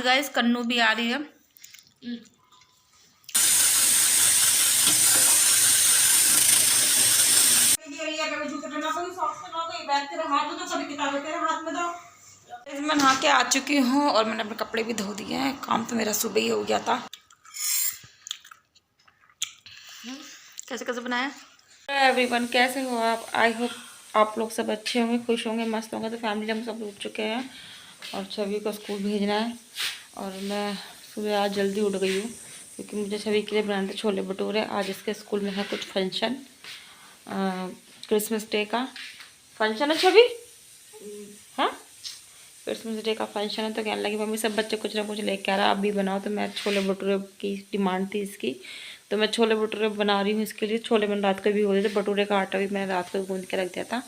आज गाइस कन्नू भी आ रही है। मैं नहा के आ चुकी हूँ और मैंने अपने कपड़े भी धो दिए हैं। काम तो मेरा सुबह ही हो गया था। कैसे कैसे बनाया एवरीवन, कैसे हो आप? आई होप आप लोग सब अच्छे होंगे, खुश होंगे, मस्त होंगे। तो फैमिली हम सब उठ चुके हैं और छवि को स्कूल भेजना है। और मैं सुबह आज जल्दी उठ गई हूँ क्योंकि मुझे छवि के लिए बनाने थे छोले भटूरे। आज इसके स्कूल में है कुछ फंक्शन, क्रिसमस डे का फंक्शन है छवि। हाँ, क्रिसमस डे का फंक्शन है। तो कहने लगी मम्मी सब बच्चे कुछ ना कुछ लेके आ रहा, आप भी बनाओ। तो मैं छोले भटूरे की डिमांड थी इसकी, तो मैं छोले भटूरे बना रही हूँ इसके लिए। छोले मैंने रात को भी हो गए थे, भटूरे का आटा भी मैंने रात को गूंद के रख दिया था।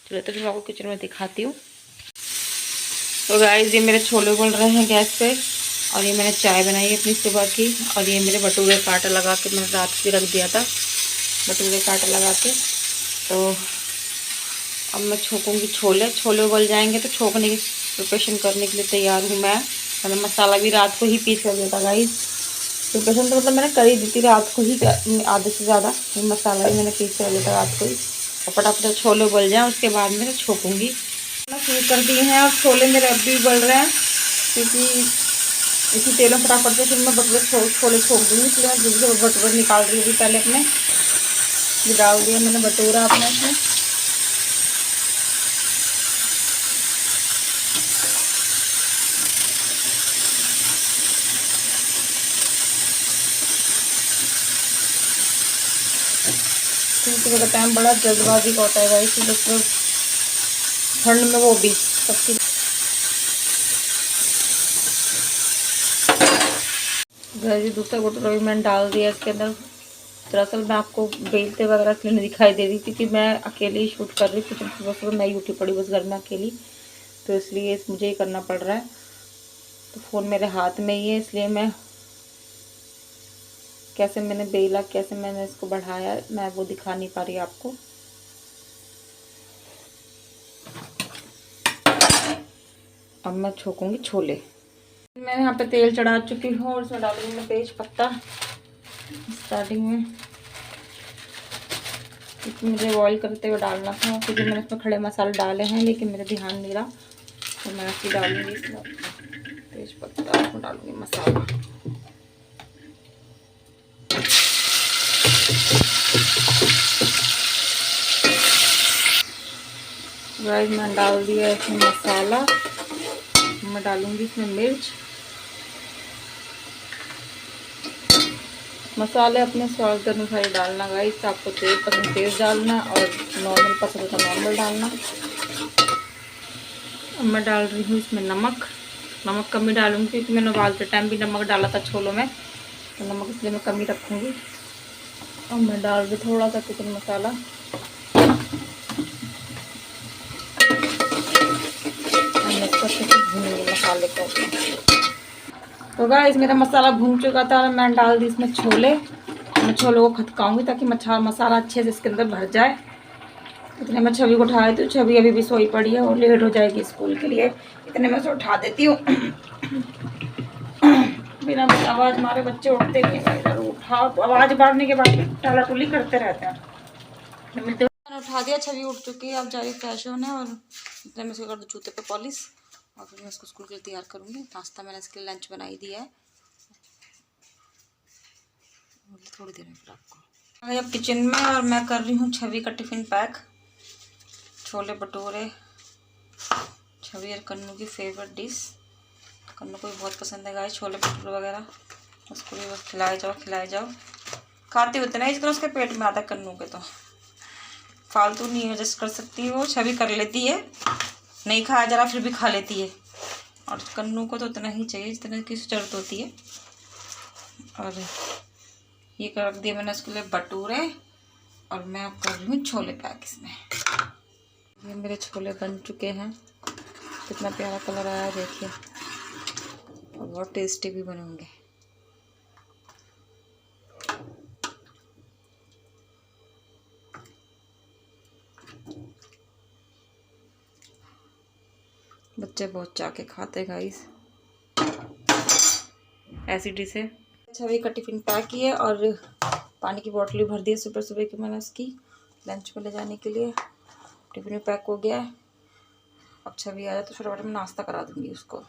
चलो तो मैं आपको किचन में दिखाती हूँ। तो गाइस ये मेरे छोले उबल रहे हैं गैस पे और ये मैंने चाय बनाई है अपनी सुबह की। और ये मेरे भटूरे का आटा लगा के मैंने रात को रख दिया था, भटूरे का आटा लगा के। तो अब मैं छोकूंगी छोले। छोले उबल जाएंगे तो छोकने की प्रिपरेशन करने के लिए तैयार हूँ मैं। मैंने मसाला भी रात को ही पीस कर दिया था गाइस। प्रिपरेशन तो मतलब मैंने कर ही दी थी रात को ही, आधे से ज़्यादा मसाला भी मैंने पीस कर दिया था रात को ही। और फटाफट छोले उबल जाएँ उसके बाद मैं छोकूंगी। मैं शुरू कर दिए हैं और छोले मेरे अब भी उबल रहे हैं क्योंकि इसी तेल में फटाफट से फिर मैं भटूरे छोले छोक दूँगी। इसलिए मैं जल्दी से भटूरे निकाल रही हूँ पहले अपने। ये डाल दिया मैंने भटूरा अपने इसमें। सुबह का टाइम बड़ा जल्दबाजी का होता है भाई, सुबह ठंड में वो भी सबकी। जी दूसरा भटूरा भी मैंने डाल दिया इसके अंदर। दरअसल मैं आपको बेलते वगैरह इसलिए नहीं दिखाई दे रही क्योंकि मैं अकेले ही शूट कर रही थी। सुबह सुबह मैं ही उठी पड़ी बस घर में अकेली, तो इसलिए मुझे ही करना पड़ रहा है। तो फ़ोन मेरे हाथ में ही है, इसलिए मैं कैसे मैंने बेला, कैसे मैंने इसको बढ़ाया, मैं वो दिखा नहीं पा रही आपको। अब मैं छोकूंगी छोले। मैं यहाँ पे तेल चढ़ा चुकी हूँ और उसमें डालूंगी मैं तेज पत्ता स्टार्टिंग में, क्योंकि मुझे बॉईल करते हुए डालना था। क्योंकि मैंने इसमें खड़े मसाले डाले हैं लेकिन मेरा ध्यान नहीं रहा, तो मैं ऐसे डालूंगी इसमें तेज पत्ता, उसमें डालूंगी मसाला। गाइस मैं डाल दिया इसमें मसाला। मैं डालूंगी इसमें मिर्च। मसाले अपने स्वाद के अनुसार डालना गाइस। आपको तेज पसंद तेज डालना और नॉर्मल पसंद तो नॉर्मल डालना। अब मैं डाल रही हूँ इसमें नमक। नमक कम ही डालूंगी क्योंकि मैंने उबालते टाइम भी नमक डाला था छोलों में, तो नमक इसलिए मैं कम ही रखूँगी। और मैं डाल दी थोड़ा सा चिकन मसाला। मसाले को तो गाइस मेरा मसाला भून चुका था और मैं डाल दी इसमें छोले। मैं छोलों को खदकाऊंगी ताकि मसाला अच्छे से इसके अंदर भर जाए। इतने मैं छवि को उठाई थी, छवि अभी भी सोई पड़ी है और लेट हो जाएगी स्कूल के लिए, इतने मैं उसे उठा देती हूँ। बिना आवाज़ मारे बच्चे उठते नहीं है, उठा आवाज़ मारने के बाद टाला टुली करते रहते हैं। मैंने उठा दिया, छवि उठ चुकी है। अब जा रही फ्रेश होने और इतने में से कर दो जूते पे पॉलिश और फिर मैं इसको स्कूल के लिए तैयार करूँगी। नाश्ता मैंने इसके लिए लंच बनाई दिया है, थोड़ी देर में फिर आपको। अब किचन में और मैं कर रही हूँ छवि का टिफ़िन पैक। छोले भटूरे छवि और कन्नू की फेवरेट डिश। कन्नू को भी बहुत पसंद है गाइस छोले भटूरे वगैरह। उसको भी बस खिलाए जाओ खिलाए जाओ। खाते उतना ही जितना उसके पेट में आता है कन्नू के, तो फालतू नहीं एडजस्ट कर सकती है वो। छवि कर लेती है, नहीं खाया जा रहा फिर भी खा लेती है। और कन्नू को तो उतना ही चाहिए जितना की ज़रूरत होती है। और ये कर दिए मैंने उसके लिए भटूरे और मैं अब कर रही हूँ छोले पैक इसमें। ये मेरे छोले बन चुके हैं, कितना प्यारा कलर आया है देखिए, और बहुत टेस्टी भी बनेंगे। बच्चे बहुत चाह के खाते गाइस। एसिडी से। छवि का टिफ़िन पैक किया और पानी की बोतल भी भर दी सुबह सुबह की मैंने उसकी लंच में ले जाने के लिए। टिफ़िन भी पैक हो गया है। अब छवि आया तो फटाफट मैं नाश्ता करा दूँगी उसको।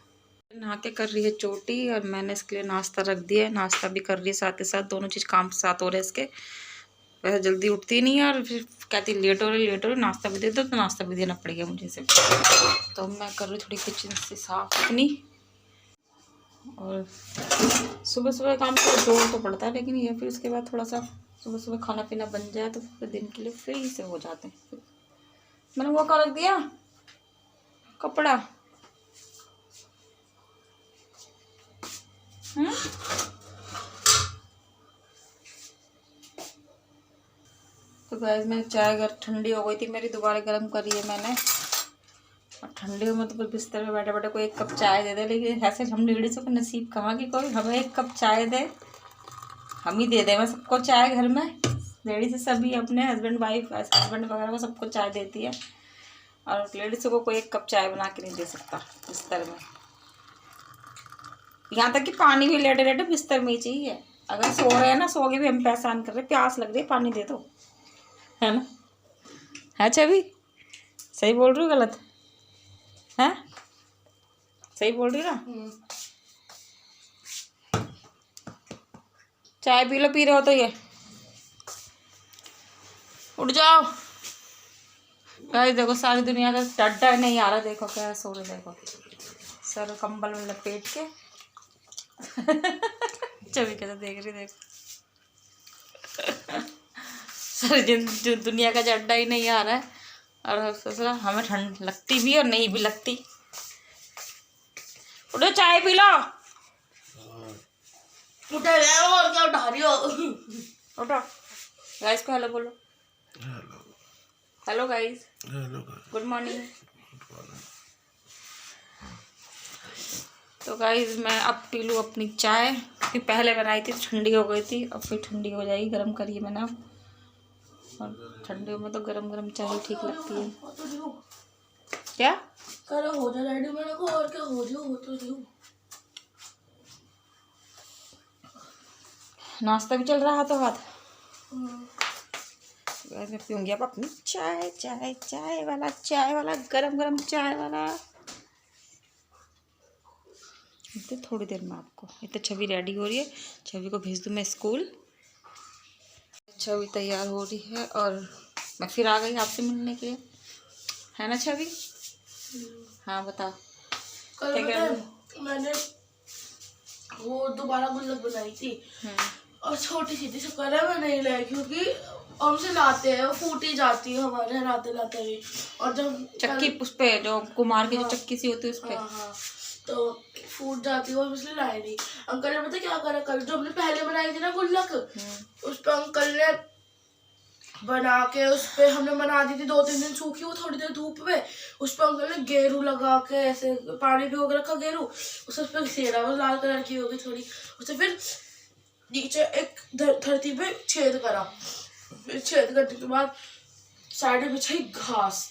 नहा के कर रही है चोटी और मैंने इसके लिए नाश्ता रख दिया है। नाश्ता भी कर रही है साथ के साथ, दोनों चीज़ काम साथ हो रहे हैं इसके। वैसे जल्दी उठती नहीं है और फिर कहती लेट हो रही नाश्ता भी दे दो, तो नाश्ता भी देना पड़ेगा मुझे से। तो मैं कर रही थोड़ी किचन से साफ अपनी। और सुबह सुबह काम का जोर तो पड़ता है, लेकिन ये फिर उसके बाद थोड़ा सा सुबह सुबह खाना पीना बन जाए तो फिर दिन के लिए फ्री से हो जाते हैं। मैंने वो का रख दिया कपड़ा। तो गैस में चाय ठंडी हो गई थी मेरी, दोबारा गर्म करी है मैंने। और ठंडी में तो बिस्तर में बैठे बैठे कोई एक कप चाय दे दे, लेकिन ऐसे हम लेडीज़ों का नसीब कहाँ की कोई हमें एक कप चाय दे। हम ही दे दें मैं सबको चाय, घर में लेडीज सभी अपने हस्बैंड वाइफ हस्बैंड वगैरह को सबको चाय देती है, और लेडीज़ों को कोई एक कप चाय बना के नहीं दे सकता बिस्तर में। यहाँ तक कि पानी भी लेटे लेटे बिस्तर में ही चाहिए। अगर सो रहे हैं ना, सो के भी हम परेशान कर रहे, प्यास लग रही है पानी दे दो, है ना? है छवि? सही बोल रही हूँ गलत है? सही बोल रही ना? चाय पी लो, पी रहे हो तो ये उठ जाओ। गाइस देखो सारी दुनिया का डड्डा नहीं आ रहा, देखो क्या सो रहे, देखो सर कंबल में लपेट के। छवि कैसे देख रही, देखो सर जो दुनिया का डड्डा ही नहीं आ रहा है, और सोचा हमें ठंड लगती भी और नहीं भी लगती। उठो चाय पी लो। उठा और क्या उठा रही हो? उठो। गाइस को हेलो बोलो। Hello guys. Good morning. तो गाइस मैं अब पी लूँ अपनी चाय, क्योंकि पहले बनाई थी ठंडी हो गई थी, अब फिर ठंडी हो जाएगी। गर्म करी है मैंने, और ठंडियों में तो गरम गरम चाय ठीक लगती है। क्या करो हो जा रेडी मेरे को, और क्या हो जाओ, हो तो जाओ। नाश्ता भी चल रहा है तो हाथ। मैं पीऊँगी अब अपनी चाय, चाय चाय वाला गरम गरम चाय वाला। तो थोड़ी देर में आपको, इतना छवि रेडी हो रही है, छवि को भेज दूँ मैं स्कूल। छवि तैयार हो रही है और मैं फिर आ गई आपसे मिलने के लिए, है ना छवि? हाँ बताओ क्या कह रही हो? मैंने वो दोबारा गुल्लक बनाई थी और छोटी सी थी, शुक्र है मैं नहीं लाई, क्योंकि हमसे लाते हैं वो फूटी जाती है हमारे लाते लाते भी। और जब चक्की उस पे जो कुमार की जो चक्की सी होती है उस पे, हाँ तो फूट जाती है, और इसलिए लाई नहीं। अंकल ने पता क्या करा, कल जो हमने पहले बनाई थी ना गुल्लक, उस पे अंकल ने बना के उस पे हमने बना दी थी 2-3 दिन सूखी, वो थोड़ी देर धूप में, उस पर अंकल ने गेरू लगा के ऐसे पानी भिगो के रखा गेरू, उस पर सेरा वो लाल कलर की होगी थोड़ी, उसे फिर नीचे एक धरती पे छेद करा, फिर छेद करने के बाद साइड में बिछाई घास,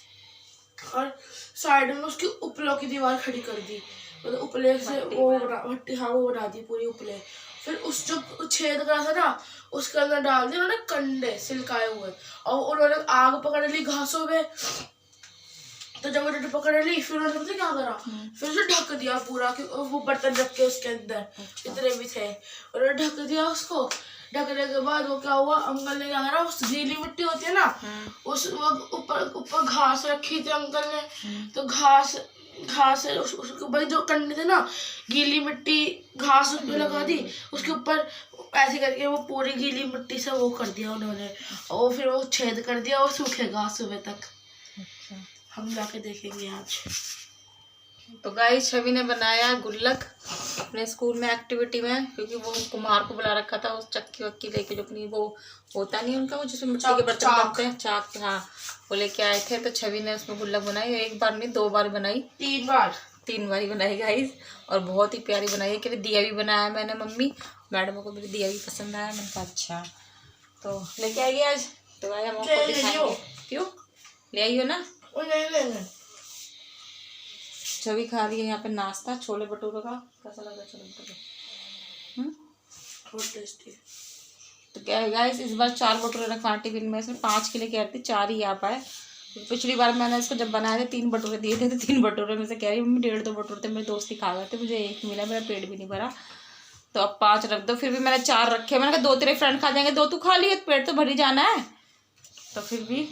और साइड में उसकी उपलों की दीवार खड़ी कर दी, मतलब उपले से वो भट्टी, हाँ वो बना दी पूरी उपले। फिर उस जो छेद करा था ना उसके अंदर डाल दिए उन्होंने कंडे सिलकाए हुए, और उन्होंने आग पकड़ ली घासों में। तो जब उन्होंने पकड़ ली फिर उन्होंने पता क्या करा, फिर उसे ढक दिया पूरा, कि वो बर्तन रख के उसके अंदर जितने भी थे उन्होंने ढक दिया उसको। ढकने के बाद वो क्या हुआ, अंकल ने क्या करा, उस गीली मिट्टी होती है ना, उस ऊपर घास रखी थी अंकल ने, तो घास उसके ऊपर जो कंडे थे ना, गीली मिट्टी घास उस पर लगा दी, उसके ऊपर ऐसे करके वो पूरी गीली मिट्टी से वो कर दिया उन्होंने, और फिर वो छेद कर दिया और सूखेगा सुबह तक। हम जाके देखेंगे आज। तो गाइस छवि ने बनाया गुल्लक अपने स्कूल में एक्टिविटी में, क्योंकि वो कुमार को बुला रखा था उस चक्की वक्की लेके, जो अपनी वो होता नहीं उनका, वो जिसमें मिट्टी के बर्तन बनते हैं, चाक, हाँ वो लेके आए थे। तो छवि ने उसमें गुल्लक बनाई, एक बार नहीं 2 बार बनाई, 3 बार ही बनाई गाइस, और बहुत ही प्यारी बनाई है। कि दिया भी बनाया मैंने, मम्मी मैडम को मेरी दिया भी पसंद आया, मैंने कहा अच्छा तो लेके आइए आज। तो भाई हम आपको दिखाएंगे, क्यों ले आइयो ना। छवि खा रही है यहाँ पे नाश्ता, छोले भटूरे का। कैसा लग रहा है छोले भटूरे? बहुत टेस्टी। तो क्या है गाइस, इस बार 4 भटूरे रखवाना टिफिन में, इसमें 5 के लिए कह रही थी, 4 ही आ पाए। पिछली बार मैंने इसको जब बनाए थे 3 भटूरे दिए थे, तो 3 भटूरे में से कह रही मम्मी 1.5-2 भटूरे थे, मेरे दोस्त ही खा गए थे, मुझे 1 मिला, मेरा पेट भी नहीं भरा, तो अब 5 रख दो। फिर भी मैंने 4 रखे, मैंने कहा 2 तेरे फ्रेंड खा जाएंगे, 2 तू खा लिए, पेट तो भर ही जाना है। तो फिर भी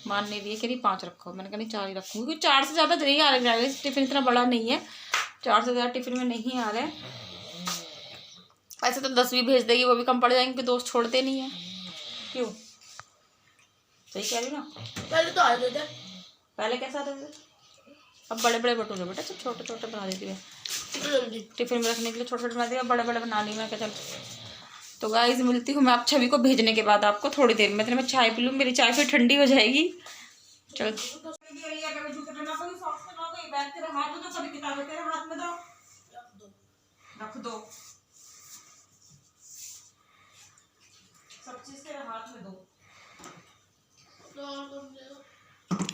मान नहीं दिए, कह रही 5 रखो। मैंने कहा नहीं 4 ही रखूँगी, क्योंकि 4 से ज़्यादा नहीं आ रहा है, टिफिन इतना बड़ा नहीं है, 4 से ज़्यादा टिफिन में नहीं आ रहा है। ऐसे तो 10 भी भेज देगी, वो भी कम पड़ जाएंगे, क्योंकि दोस्त छोड़ते नहीं है। क्यों? सही कह रही ना? पहले तो आते थे, पहले कैसा आते थे? अब बड़े बड़े भटूरे बेटा, सब छोटे छोटे बना देती है, जल्दी टिफिन में रखने के लिए छोटे छोटे बना दिया, बड़े बड़े बना ली। मैं क्या चल। तो गाइस मिलती हूँ मैं आप छवि को भेजने के बाद आपको थोड़ी देर में। मैं चाय पी लूँ, मेरी चाय फिर ठंडी हो जाएगी। चल रख दो, सब चीज तेरे हाथ में दो।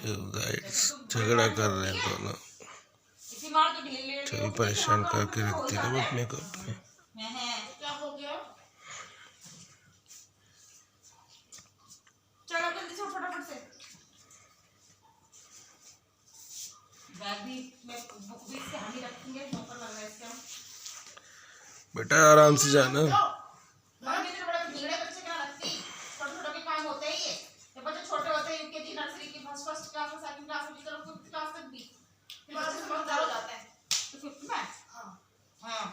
गाइस झगड़ा कर रहे हैं दोनों, छवि परेशान करके रखती है ना अपने को अपने। क्या हो गया? चलो जल्दी से फटाफट से, बैग भी मैं बुक भी इसके हाथ ही रखेंगे, ऊपर लग रहा है इसके। बेटा आराम से जाना। छोटे होते हैं यूकेजी नर्सरी की फर्स्ट क्लास में, सेकंड क्लास में, चलो 5th क्लास तक भी बच्चे समझदार हो जाते हैं। तो 5th में हाँ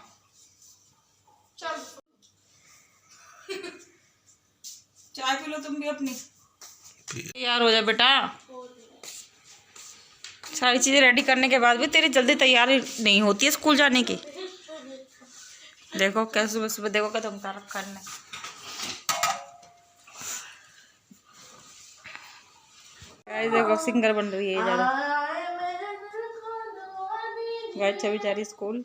चल चाय पी लो तुम भी अपनी। तैयार हो जा बेटा, सारी चीजें रेडी करने के बाद भी तेरी जल्दी तैयारी नहीं होती है स्कूल जाने की। देखो कैसे सुबह सुबह देखो कदम का रखा है। देखो सिंगर बन रही है ज़्यादा। अच्छा बेचारी स्कूल।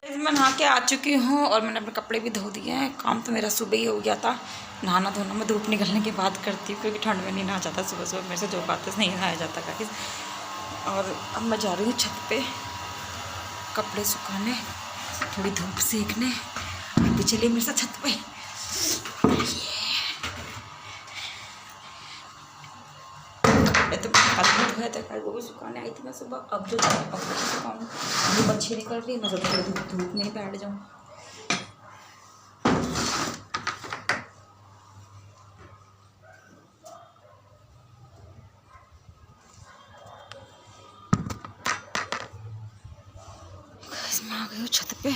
मैं नहा के आ चुकी हूँ और मैंने अपने कपड़े भी धो दिए हैं। काम तो मेरा सुबह ही हो गया था। नहाना धोना मैं धूप निकलने के बाद करती हूँ, क्योंकि ठंड में नहीं नहा जाता, सुबह सुबह मेरे से जो बात है नहीं नहाया जाता गाइस। और अब मैं जा रही हूँ छत पे कपड़े सुखाने, थोड़ी धूप सेकने। अभी चलिए मेरे साथ छत पे। तो कल भी धोया था, कल वो भी सुखाने आई थी मैं सुबह। अब जो सुखाऊँ, धूप अच्छी निकल रही है, मैं सोच धूप में ही बैठ जाऊँ। मैं आ गई हूँ छत पे,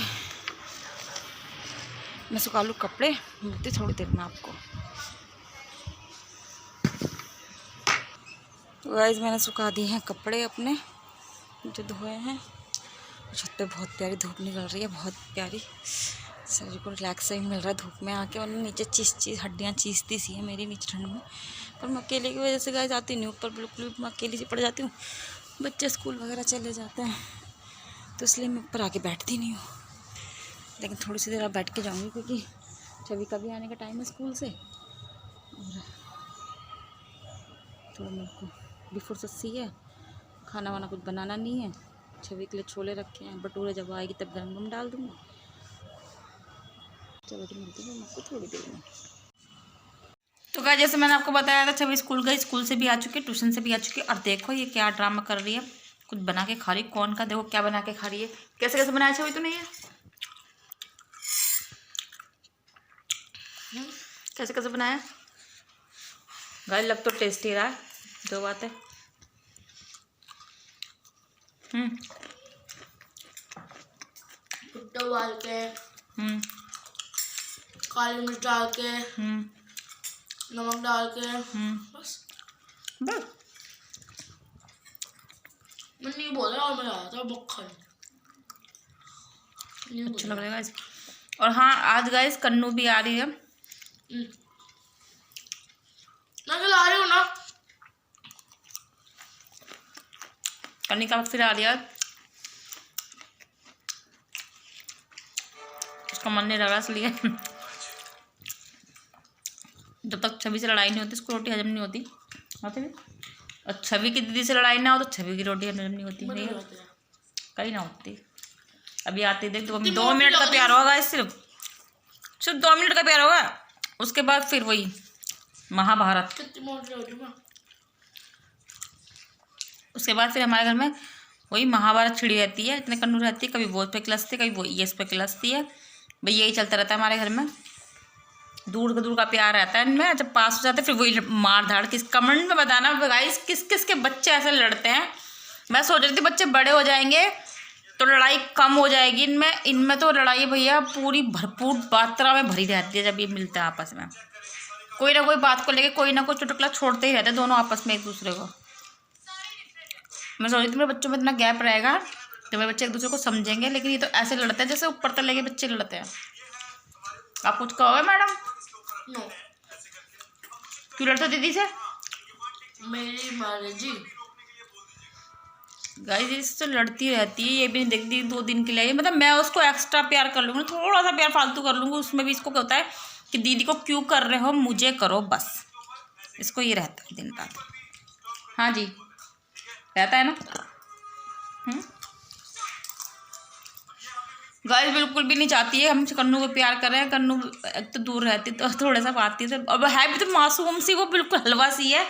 मैं सुखा लूँ कपड़े, मिलती थोड़ी देर में आपको। तो गाइस मैंने सुखा दिए हैं कपड़े अपने जो धोए हैं। छत पे बहुत प्यारी धूप निकल रही है, बहुत प्यारी, शरीर को रिलैक्स ही मिल रहा है धूप में आके। वरना नीचे चीज हड्डियाँ चीजती सी है मेरी नीचे ठंड में। पर मैं अकेले की वजह से गाइस आती नहीं ऊपर, बिल्कुल मैं अकेली सी पड़ जाती हूँ। बच्चे स्कूल वगैरह चले जाते हैं तो इसलिए मैं ऊपर आके बैठती नहीं हूँ। लेकिन थोड़ी सी देर अब बैठ के जाऊँगी, क्योंकि छवि का भी आने का टाइम है स्कूल से, और थोड़ा मेरे को भी फुर्सत सी है। खाना वाना कुछ बनाना नहीं है। छवि के लिए छोले रखे हैं, भटूरे जब आएगी तब गरम गरम डाल दूँगी। चलो तो मिलती हूँ आपको थोड़ी देर में। तो क्या जैसे मैंने आपको बताया था, छवि स्कूल गई, स्कूल से भी आ चुकी है, ट्यूशन से भी आ चुकी है। और देखो ये क्या ड्रामा कर रही है, कुछ बना के खा रही है। कौन का देखो क्या बना के खा रही है। कैसे कैसे बनाया छवि तूने ये, कैसे कैसे बनाया गाइस? लग तो टेस्टी रहा है, जो बात है। भुट्टा उबाल के, काली मिर्च डाल के, नमक डाल के, बस मैं नहीं बोल रहा, और मजा आया था मक्खन। अच्छा लग रहा है गाइस। और हाँ आज गाइस कन्नू भी आ रही है। मैं खिला रही हूँ ना, कन्नी का वक्त फिर आ रही है। उसका मन नहीं लग रहा, इसलिए जब तक छवि से लड़ाई नहीं होती उसको रोटी हजम नहीं होती। आते भी और छवि की दीदी से लड़ाई ना हो तो छवि की रोटी हजम नहीं होती, नहीं कहीं ना होती। अभी आती देख तो 2 मिनट का प्यार होगा इस सिर्फ। सिर्फ 2 मिनट का प्यार होगा, उसके बाद फिर वही महाभारत। कितनी मोटी हो रही मैं। उसके बाद फिर हमारे घर में वही महाभारत छिड़ी रहती है, इतने कन्नू रहती है, कभी वो इस पे किलसती है, कभी वो ये इस पे किलसती है, भाई यही चलता रहता है हमारे घर में। दूर का प्यार रहता है इनमें, जब पास हो जाते हैं फिर वही मार धाड़। किस कमेंट में बताना गाइस किस किस के बच्चे ऐसे लड़ते हैं। मैं सोच रही थी बच्चे बड़े हो जाएंगे तो लड़ाई कम हो जाएगी इनमें, इनमें तो लड़ाई भैया पूरी भरपूर मात्रा में भरी रहती है। जब ये मिलते हैं आपस में कोई ना कोई बात को लेके कोई ना कोई चुटकुला छोड़ते ही रहते हैं दोनों आपस में एक दूसरे को। मैं सोच रही थी मेरे बच्चों में इतना गैप रहेगा तो मेरे बच्चे एक दूसरे को समझेंगे, लेकिन ये तो ऐसे लड़ते हैं जैसे ऊपर तक लेके बच्चे लड़ते हैं। आप कुछ कहोगे मैडम? नो, क्यों लड़ते हो दीदी से? मेरी मर्जी। गाइस इससे लड़ती रहती है, ये भी नहीं देखती 2 दिन के लिए। मतलब मैं उसको एक्स्ट्रा प्यार कर लूँगी, थोड़ा सा प्यार फालतू कर लूँगी, उसमें भी इसको क्या होता है कि दीदी को क्यों कर रहे हो, मुझे करो बस। इसको ये रहता है दिन रात। हाँ जी रहता है ना। गाइस बिल्कुल भी नहीं चाहती है हम कन्नू को प्यार कर रहे हैं। कन्नू एक तो दूर रहती तो थोड़ा सा आती है, अब है भी तो मासूम सी, वो बिल्कुल हलवा सी है।